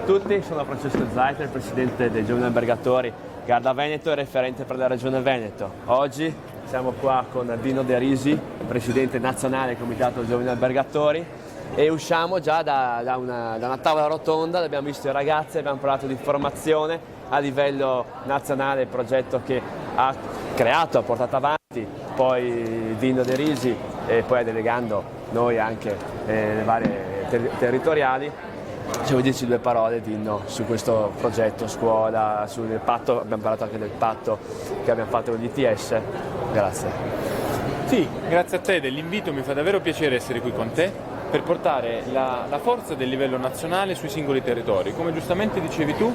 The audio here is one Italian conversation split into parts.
tutti, sono Francesco Zaiter, presidente dei Giovani Albergatori Garda Veneto e referente per la Regione Veneto. Oggi siamo qua con Dino De Risi, presidente nazionale del Comitato Giovani Albergatori, e usciamo già da una tavola rotonda dove abbiamo visto i ragazzi, abbiamo parlato di formazione a livello nazionale, il progetto che ha creato, ha portato avanti poi Dino De Risi e poi delegando noi anche le varie territoriali. Se vuoi dirci due parole, Dino, su questo progetto scuola, sul patto, abbiamo parlato anche del patto che abbiamo fatto con l'ITS. Grazie. Sì, grazie a te dell'invito, mi fa davvero piacere essere qui con te per portare la forza del livello nazionale sui singoli territori. Come giustamente dicevi tu,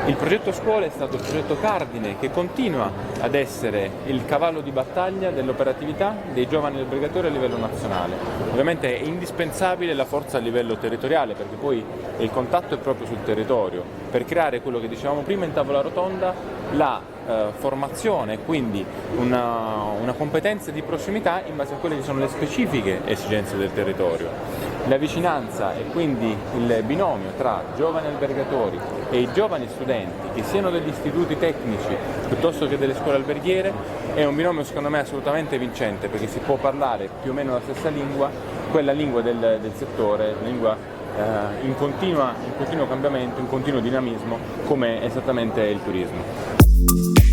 il progetto scuola è stato il progetto cardine che continua ad essere il cavallo di battaglia dell'operatività dei giovani albergatori a livello nazionale. Ovviamente è indispensabile la forza a livello territoriale, perché poi il contatto è proprio sul territorio, per creare quello che dicevamo prima in tavola rotonda, la formazione e quindi una competenza di prossimità in base a quelle che sono le specifiche esigenze del territorio. La vicinanza e quindi il binomio tra giovani albergatori e i giovani studenti, che siano degli istituti tecnici piuttosto che delle scuole alberghiere, è un binomio secondo me assolutamente vincente, perché si può parlare più o meno la stessa lingua, quella lingua del settore, lingua in continuo cambiamento, in continuo dinamismo, come esattamente il turismo.